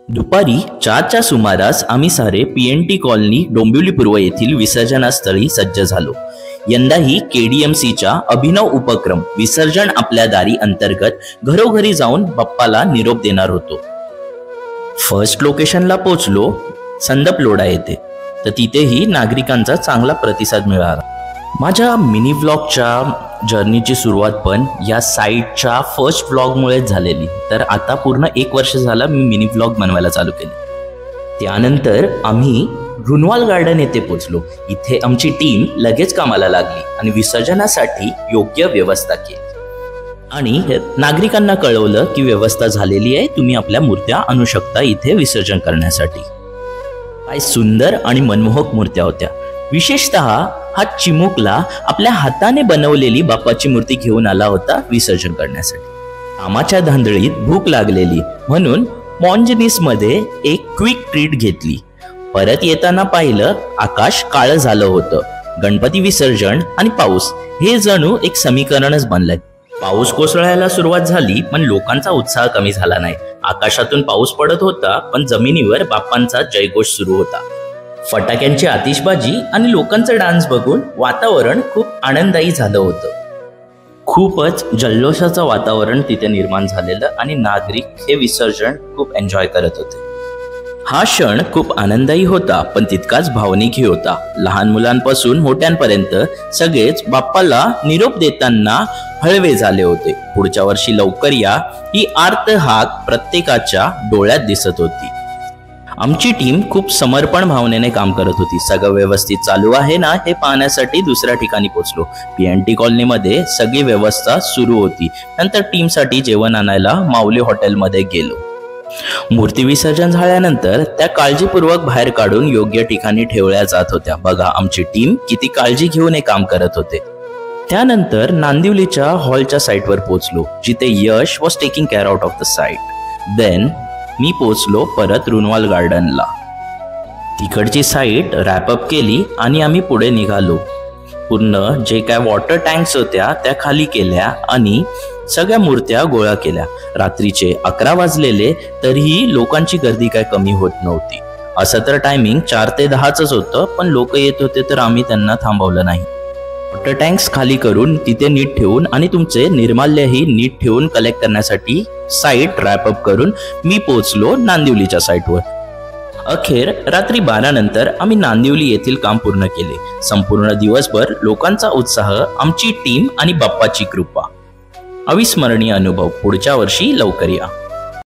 दुपारी 4च्या सुमारास आम्ही सारे पीएनटी कॉलनी डोंबिवली पूर्व येथील विसर्जनास्थळी सज्ज झालो. यंदाही केडीएमसीच्या अभिनव उपक्रम विसर्जन आपल्या दारी अंतर्गत घरोघरी जाऊन बाप्पाला निरोप देणार होतो. फर्स्ट लोकेशनला पोहोचलो संदपलोडा येथे, तर तिथेही नागरिकांचा चांगला प्रतिसाद मिळाला. माझ्या मिनी व्लॉगच्या जर्नीची सुरुवात पण या साईटच्या फर्स्ट व्लॉगमुळेच झालेली. तर आता पूर्ण 1 वर्ष झालं मी मिनी व्लॉग बनवायला चालू केले. त्यानंतर आम्ही रुनवाल गार्डन येथे पोहोचलो. इथे आमची टीम लगेच कामाला लागली आणि विसर्जनासाठी योग्य व्यवस्था केली आणि नागरिकांना कळवलं की व्यवस्था झालेली आहे, तुम्ही आपल्या मूर्त्या आणू शकता इथे विसर्जन करण्यासाठी. काय सुंदर आणि मनमोहक मूर्त्या होत्या. विशेषतः हा चिमुकला आपल्या हाताने बनवलेली बाप्पाची मूर्ती घेऊन आला होता विसर्जन करण्यासाठी. कामाच्या धांदळीत भूक लागलेली म्हणून मॉन्जनीस मध्ये एक क्विक ट्रीट घेतली. परत येताना पाहिलं आकाश काळं झालं होतं. गणपती विसर्जन आणि पाऊस हे जणू एक समीकरणच बनलंय. पाऊस कोसळायला सुरुवात झाली पण लोकांचा उत्साह कमी झाला नाही. आकाशातून पाऊस पडत होता पण जमिनीवर बाप्पांचा जयघोष सुरू होता. फटाक्यांची आतिषबाजी आणि लोकांचा डान्स बघून वातावरण खूप आनंददायी झालं होतं. खूपच जल्लोषाचं वातावरण तिथे निर्माण झालेलं आणि नागरिक हे विसर्जन खूप एन्जॉय करत होते. हा क्षण खूप आनंददायी होता पण तितकाच भावनिकही होता. लहान मुलांपासून मोठ्यांपर्यंत सगळेच बाप्पाला निरोप देताना हळवे झाले होते. पुढच्या वर्षी लवकर या ही आर्त हाक प्रत्येकाच्या डोळ्यात दिसत होती. आमची टीम खूप समर्पण भावनेने काम करत होती. सगळं व्यवस्थित चालू आहे ना हे पाहण्यासाठी दुसऱ्या ठिकाणी पोहोचलो. पीएनटी कॉलनीमध्ये सगळी व्यवस्था सुरू होती. नंतर टीमसाठी जेवण आणायला माऊली हॉटेलमध्ये गेलो. मूर्ती विसर्जन झाल्यानंतर त्या काळजीपूर्वक बाहेर काढून योग्य ठिकाणी ठेवल्या जात होत्या. बघा आमची टीम किती काळजी घेऊन हे काम करत होते. त्यानंतर नांदिवलीच्या हॉलच्या साईटवर पोहोचलो जिथे Yash was taking care out of the site. Then मी पोहोचलो परत रुनवाल गार्डनला. तिकडची साईट रॅपअप केली आणि आम्ही पुढे निघालो. पूर्ण जे काय वॉटर टँक्स होत्या त्या खाली केल्या आणि सगळ्या मूर्त्या गोळा केल्या. रात्रीचे 11 वाजलेले तरीही लोकांची गर्दी काय कमी होत नव्हती. असं तर टायमिंग 4 ते 10च होतं पण लोक येत होते तर आम्ही त्यांना थांबवलं नाही. वॉटर टँक्स खाली करून तिथे नीट ठेवून आणि तुमचे निर्माल्यही नीट ठेवून कलेक्ट करण्यासाठी साईट रॅपअप करून मी पोहोचलो नांदिवलीच्या साईटवर. अखेर रात्री 12 नंतर आम्ही नांदिवली येथील काम पूर्ण केले. संपूर्ण दिवसभर लोकांचा उत्साह, आमची टीम आणि बाप्पाची कृपा. अविस्मरणीय अनुभव. पुढच्या वर्षी लवकर या.